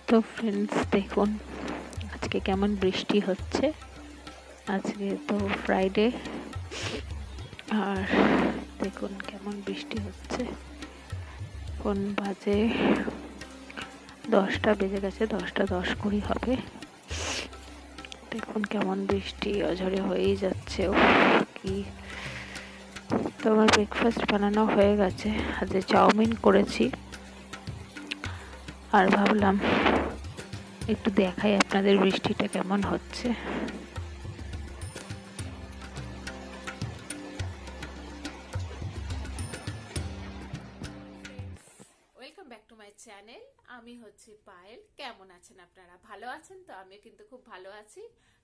তো ফ্রেন্ডস দেখুন আজকে কেমন বৃষ্টি হচ্ছে। আজকে তো ফ্রাইডে, আর দেখুন কেমন বৃষ্টি হচ্ছে। কোন বাজে 10টা বেজে গেছে, 10টা 10 20 হবে। দেখুন কেমন বৃষ্টি অঝরে হয়েই যাচ্ছে। কি তো আমার ব্রেকফাস্ট বানানো হয়ে গেছে। আজকে চাউমিন করেছি, আর ভাবলাম একটু দেখাই আপনাদের বৃষ্টিটা কেমন হচ্ছে। Welcome back to my channel. আমি হচ্ছে পায়েল। কেমন আছেন আপনারা? ভালো আছেন তো? আমিও কিন্তু খুব ভালো আছি।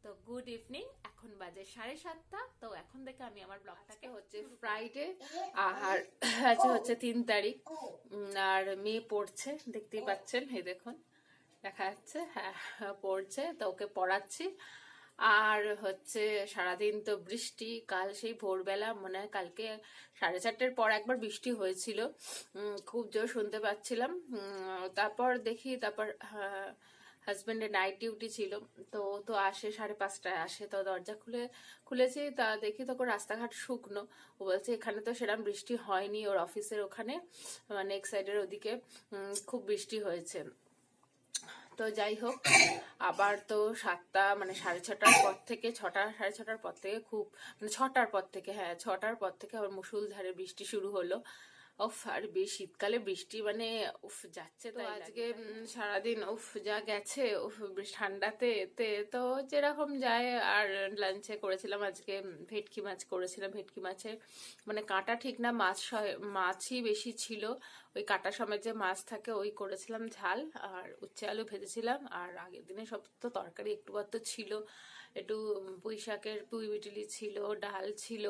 তো গুড ইভিনিং, এখন বাজে 7:30। তো এখন থেকে আমি আমার ব্লগটাকে হচ্ছে ফ্রাইডে, আর আজকে হচ্ছে 3 তারিখ। আর মেয়ে পড়ছে, দেখতেই পাচ্ছেন, এই দেখুন দেখা যাচ্ছে, হ্যাঁ পড়ছে, তো ওকে পড়াচ্ছি। আর হচ্ছে সারাদিন তো বৃষ্টি। কাল সেই ভোরবেলা মনে হয় কালকে 4:30টার পর একবার বৃষ্টি হয়েছিল, খুব জোর শুনতে পাচ্ছিলাম। তারপর দেখি, তারপর হাজবেন্ডের নাইট ডিউটি ছিল, তো তো আসে 5:30টায় আসে, তো দরজা খুলেছি, তা দেখি তখন রাস্তাঘাট শুকনো। ও বলছে এখানে তো সেরকম বৃষ্টি হয়নি, ওর অফিসের ওখানে মানে এক সাইডের ওদিকে খুব বৃষ্টি হয়েছে। তো যাই হোক, আবার তো 7টা মানে 6:30টার পর থেকে, 6টা 6:30টার পর থেকে খুব মানে 6টার পর থেকে, হ্যাঁ 6টার পর থেকে আবার মুষলধারে বৃষ্টি শুরু হলো। উফ, আর বেশ শীতকালে বৃষ্টি মানে উফ যাচ্ছে। তো আজকে সারাদিন উফ যা গেছে, উফ বেশ ঠান্ডাতে এতে তো যেরকম যায়। আর লাঞ্চে করেছিলাম আজকে ভেটকি মাছ করেছিলাম। ভেটকি মাছের মানে কাঁটা ঠিক না, মাছই বেশি ছিল। ওই কাঁটা সমেত যে মাছ থাকে ওই করেছিলাম ঝাল, আর উচ্ছে আলু ভেজেছিলাম। আর আগের দিনে সব তো তরকারি একটু তো ছিল, একটু পুঁই শাকের পুঁই বিটলি ছিল, ডাল ছিল।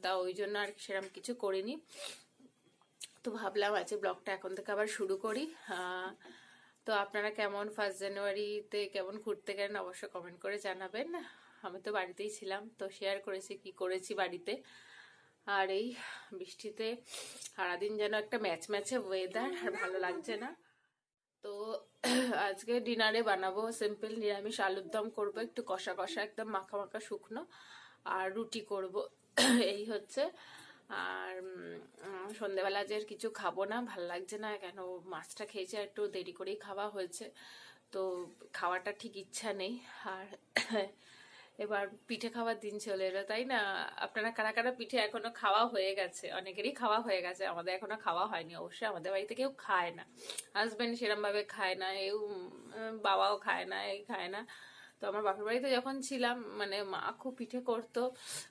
তা ওই জন্য আর সেরকম কিছু করিনি। তো ভাবলাম আজকে ব্লগটা এখন থেকে আবার শুরু করি। তো আপনারা কেমন 1 জানুয়ারিতে কেমন ঘুরতে গেলেন অবশ্যই কমেন্ট করে জানাবেন। আমি তো বাড়িতেই ছিলাম, তো শেয়ার করেছি কি করেছি বাড়িতে। আর এই বৃষ্টিতে সারাদিন যেন একটা ম্যাচে ওয়েদার, আর ভালো লাগছে না। তো আজকে ডিনারে বানাবো সিম্পল নিরামিষ, আলুর দম করবো, একটু কষা কষা একদম মাখা মাখা শুকনো, আর রুটি করব। এই হচ্ছে। আর সন্ধেবেলা যে কিছু খাবো না, ভাল লাগছে না, কেন মাছটা খেয়েছি আর একটু দেরি করেই খাওয়া হয়েছে, তো খাওয়াটা ঠিক ইচ্ছা নেই। আর এবার পিঠে খাওয়ার দিন চলে এলো, তাই না? আপনারা কারা কারা পিঠে এখনো খাওয়া হয়ে গেছে? অনেকেরই খাওয়া হয়ে গেছে, আমাদের এখনো খাওয়া হয়নি। অবশ্যই আমাদের বাড়িতে কেউ খায় না, হাজবেন্ড সেরম ভাবে খায় না, এও বাবাও খায় না, এই খায় না। তো আমার বাপের বাড়িতে যখন ছিলাম মানে মা খুব পিঠে করতো,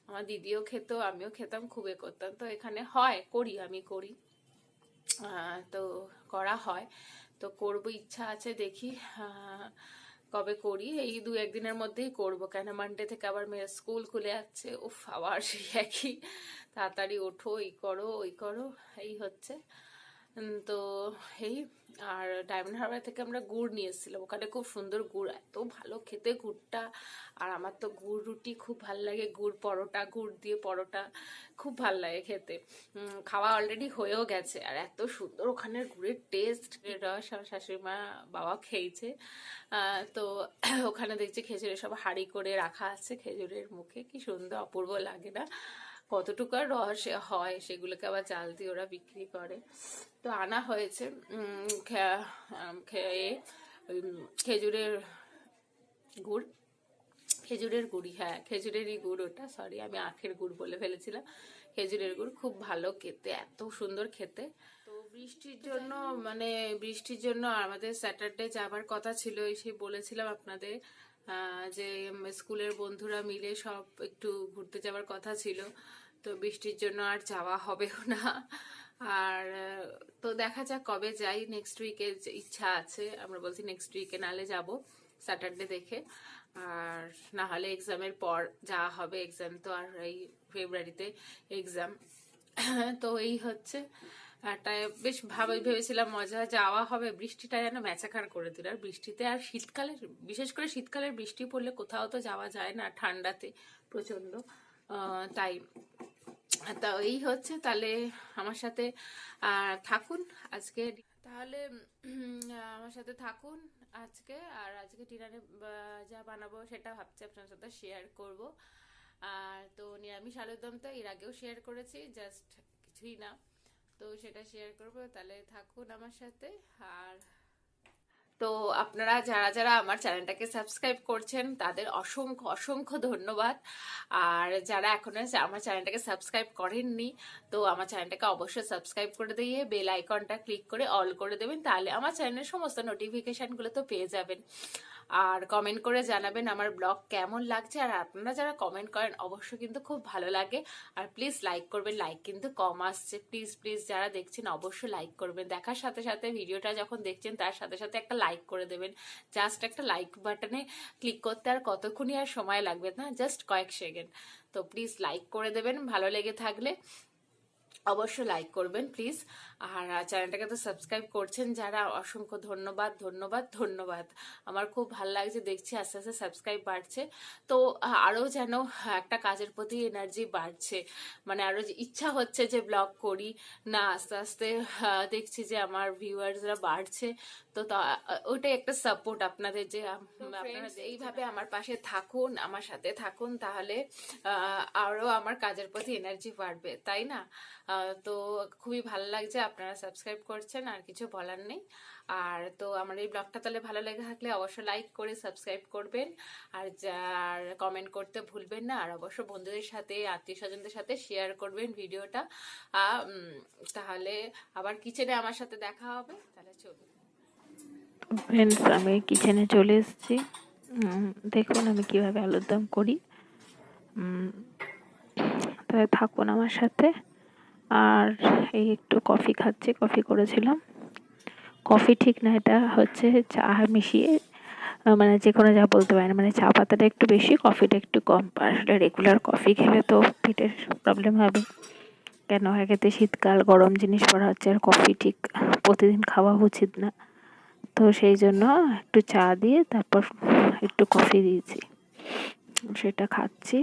আমার দিদিও খেত, আমিও খেতাম, খুব করতাম। তো এখানে হয়, করি, আমি করি, তো করা হয়। তো করব, ইচ্ছা আছে, দেখি কবে করি। এই 2-1 দিনের মধ্যেই করব, কেন মানডে থেকে আবার মেয়ের স্কুল খুলে যাচ্ছে। উফ, আবার সেই একই, তাড়াতাড়ি ওঠো, এই করো ওই করো, এই হচ্ছে। তো এই, আর ডায়মন্ড হারবার থেকে আমরা গুড় নিয়ে এসেছিলাম, ওখানে খুব সুন্দর গুড়, এত ভালো খেতে গুড়টা। আর আমার তো গুড় রুটি খুব ভাল লাগে, গুড় পরোটা, গুড় দিয়ে পরোটা খুব ভাল লাগে খেতে। খাওয়া অলরেডি হয়েও গেছে, আর এত সুন্দর ওখানের গুড়ের টেস্ট, রস আমার শাশুড়ি মা বাবা খেয়েছে। তো ওখানে দেখছি খেজুরের সব হাঁড়ি করে রাখা আছে, খেজুরের মুখে কি সুন্দর অপূর্ব লাগে না? কতটুকু আর রস হয়, সেগুলোকে আবার চাল দিয়ে ওরা বিক্রি করে। তো আনা হয়েছে খেজুরের গুড়, খেজুরের গুড়ি, হ্যাঁ খেজুরেরই গুড় ওটা, সরি আমি আখের গুড় বলে ফেলেছিলাম। খেজুরের গুড় খুব ভালো খেতে, এত সুন্দর খেতে। তো বৃষ্টির জন্য মানে বৃষ্টির জন্য আমাদের স্যাটারডে যাবার কথা ছিল, এসে বলেছিলাম আপনাদের যে স্কুলের বন্ধুরা মিলে সব একটু ঘুরতে যাওয়ার কথা ছিল। তো বৃষ্টির জন্য আর যাওয়া হবেও না। আর তো দেখা যাক কবে যাই, নেক্সট উইকে ইচ্ছা আছে, আমরা বলছি নেক্সট উইকে নালে যাব স্যাটারডে দেখে। আর না হলে এক্সামের পর যাওয়া হবে, এক্সাম তো আর এই ফেব্রুয়ারিতে এক্সাম। তো এই হচ্ছে একটা বেশ ভেবেছিলাম মজা যাওয়া হবে, বৃষ্টিটা যেন ম্যাচাকার করে দিল। আর বৃষ্টিতে আর শীতকালে, বিশেষ করে শীতকালের বৃষ্টি পড়লে কোথাও তো যাওয়া যায় না, ঠান্ডাতে প্রচন্ড। তাই তা এই হচ্ছে, তাহলে আমার সাথে থাকুন আজকে। তা তাহলে আমার সাথে থাকুন আজকে। আর আজকে ডিনারে যা বানাবো সেটা ভাবছি আপনার সাথে শেয়ার করব। আর তো নিরামিষ আলুর দম তো এর আগেও শেয়ার করেছি, জাস্ট কিছুই না, তো সেটা শেয়ার করব। তাহলে থাকুন আমার সাথে। আর তো আপনারা যারা যারা আমার চ্যানেলটাকে সাবস্ক্রাইব করছেন তাদের অসংখ্য অসংখ্য ধন্যবাদ। আর যারা এখনো আমার চ্যানেলটাকে সাবস্ক্রাইব করেননি, তো আমার চ্যানেলটাকে অবশ্যই সাবস্ক্রাইব করে দিয়ে বেল আইকনটা ক্লিক করে অল করে দেবেন, তাহলে আমার চ্যানেলের সমস্ত নোটিফিকেশনগুলো তো পেয়ে যাবেন। আর কমেন্ট করে জানাবেন আমার ব্লগ কেমন লাগছে। আর আপনারা যারা কমেন্ট করেন অবশ্যই কিন্তু খুব ভালো লাগে। আর প্লিজ লাইক করবেন, লাইক কিন্তু কম আসছে, প্লিজ প্লিজ যারা দেখছেন অবশ্যই লাইক করবেন। দেখার সাথে সাথে ভিডিওটা যখন দেখছেন তার সাথে সাথে একটা লাইক করে দেবেন। জাস্ট একটা লাইক বাটনে ক্লিক করতে আর কতক্ষণই আর সময় লাগবে না, জাস্ট কয়েক সেকেন্ড। তো প্লিজ লাইক করে দেবেন ভালো লেগে থাকলে, অবশ্যই লাইক করবেন প্লিজ। আর চ্যানেলটাকে তো সাবস্ক্রাইব করছেন যারা, অসংখ্য ধন্যবাদ ধন্যবাদ ধন্যবাদ। আমার খুব ভালো লাগছে, দেখছি আস্তে আস্তে সাবস্ক্রাইব বাড়ছে। তো আরও যেন একটা কাজের প্রতি এনার্জি বাড়ছে, মানে আরও ইচ্ছা হচ্ছে যে ব্লগ করি না। আস্তে আস্তে দেখছি যে আমার ভিউয়ার্সরা বাড়ছে। তো ওইটাই একটা সাপোর্ট আপনাদের, যে আপনারা এইভাবে আমার পাশে থাকুন, আমার সাথে থাকুন, তাহলে আরও আমার কাজের প্রতি এনার্জি বাড়বে, তাই না? তো খুবই ভালো লাগছে আপনারা সাবস্ক্রাইব করছেন, আর কিছু বলার নেই। আর তো আমার এই ব্লগটা তাহলে ভালো লেগে থাকলে অবশ্যই লাইক করে সাবস্ক্রাইব করবেন, আর যার কমেন্ট করতে ভুলবেন না। আর অবশ্য বন্ধুদের সাথে আত্মীয় স্বজনদের সাথে শেয়ার করবেন ভিডিওটা। তাহলে আবার কিচেনে আমার সাথে দেখা হবে, তাহলে চলুন। ফ্রেন্ডস, আমি কিচেনে চলে এসেছি। দেখুন আমি কিভাবে আলুর দম করি। তাহলে থাকুন আমার সাথে। আর এই একটু কফি খাচ্ছি, কফি করেছিলাম। কফি ঠিক না, এটা হচ্ছে চা মিশিয়ে, মানে যে কোনো যা বলতে পারেন, মানে চা পাতাটা একটু বেশি, কফিটা একটু কম। আসলে রেগুলার কফি খেলে তো পেটের প্রবলেম হবে। কেন একেতে শীতকাল, গরম জিনিস পড়া হচ্ছে, আর কফি ঠিক প্রতিদিন খাওয়া উচিত না। তো সেই জন্য একটু চা দিয়ে তারপর একটু কফি দিয়েছি, সেটা খাচ্ছি।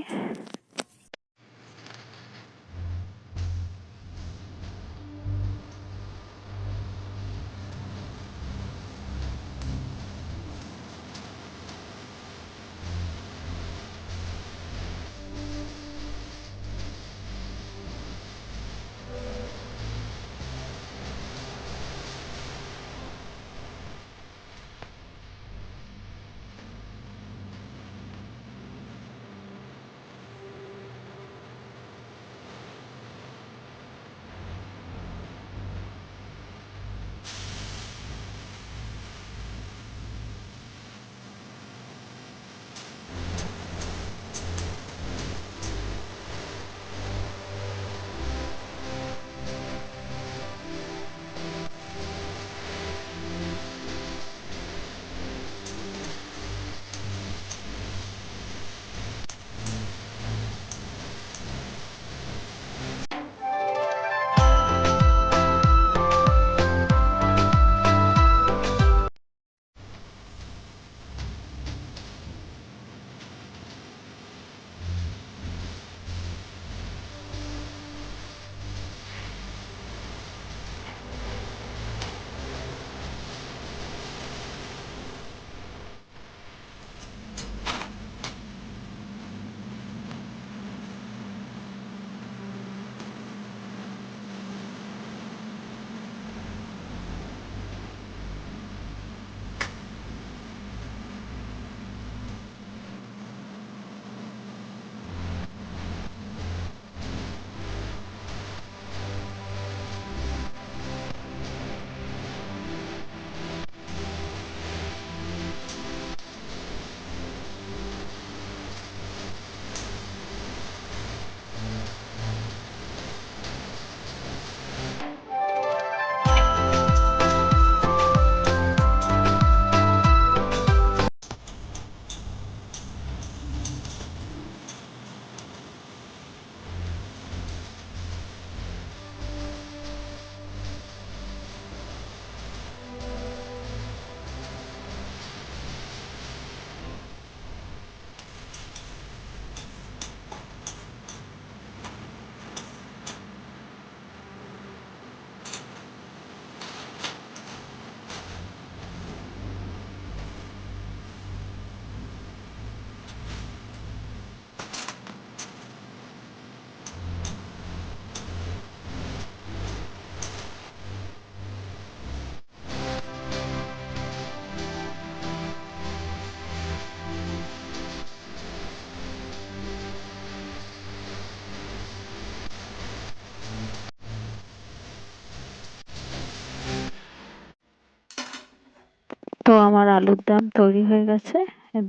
তো আমার আলুর দম তৈরি হয়ে গেছে,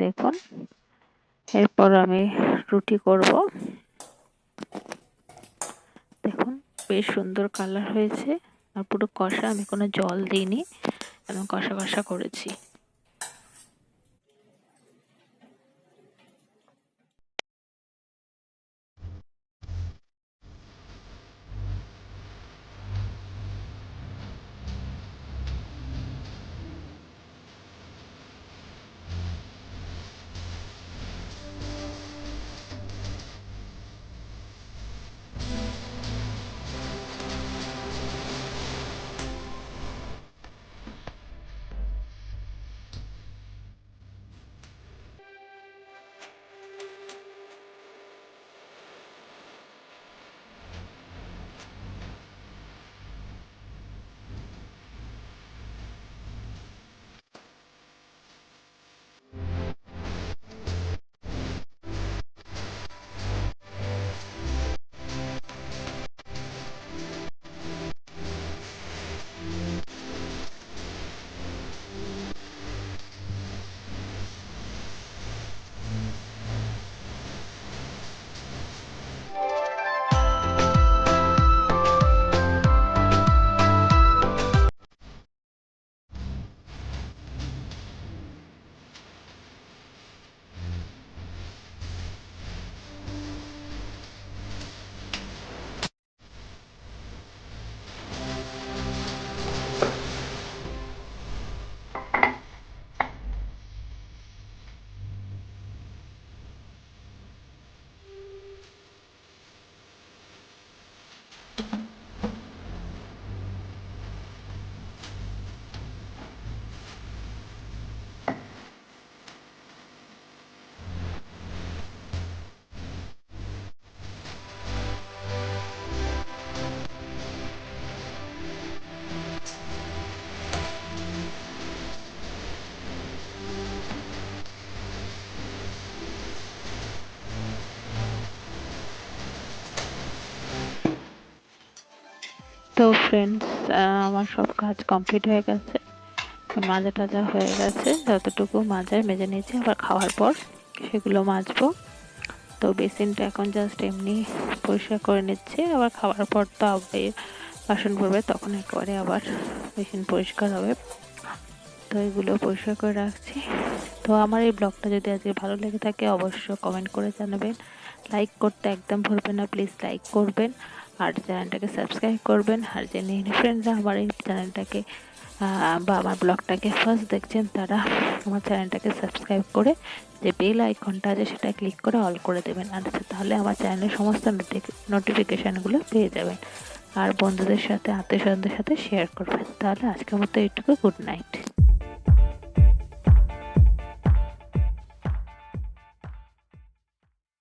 দেখুন। এরপর আমি রুটি করব। দেখুন বেশ সুন্দর কালার হয়েছে, আর পুরো কষা, আমি কোনো জল দিইনি, একদম কষা কষা করেছি। তো ফ্রেন্ডস, আমার সব কাজ কমপ্লিট হয়ে গেছে, মাজা টাজা হয়ে গেছে, যতটুকু মাজায় মেজে নিয়েছি, আবার খাওয়ার পর সেগুলো মাজবো। তো বেসিনটা এখন জাস্ট এমনি পরিষ্কার করে নিচ্ছি, আবার খাওয়ার পর তো আবার বাসন পড়বে, তখন একেবারে আবার বেসিন পরিষ্কার হবে। তো এগুলো পরিষ্কার করে রাখছি। তো আমার এই ব্লগটা যদি আজকে ভালো লেগে থাকে অবশ্যই কমেন্ট করে জানাবেন, লাইক করতে একদম ভুলবেন না, প্লিজ লাইক করবেন, আর চ্যানেলটাকে সাবস্ক্রাইব করবেন। আর যে নিউ ফ্রেন্ডরা আমার এই চ্যানেলটাকে বা আমার ব্লগটাকে ফার্স্ট দেখছেন, তারা আমার চ্যানেলটাকে সাবস্ক্রাইব করে যে বেল আইকনটা আছে সেটা ক্লিক করে অল করে দেবেন, আর তাহলে আমার চ্যানেলের সমস্ত নোটিফিকেশানগুলো পেয়ে যাবেন। আর বন্ধুদের সাথে, আত্মীয় স্বজনদের সাথে শেয়ার করবেন। তাহলে আজকের মতো এইটুকু, গুড নাইট।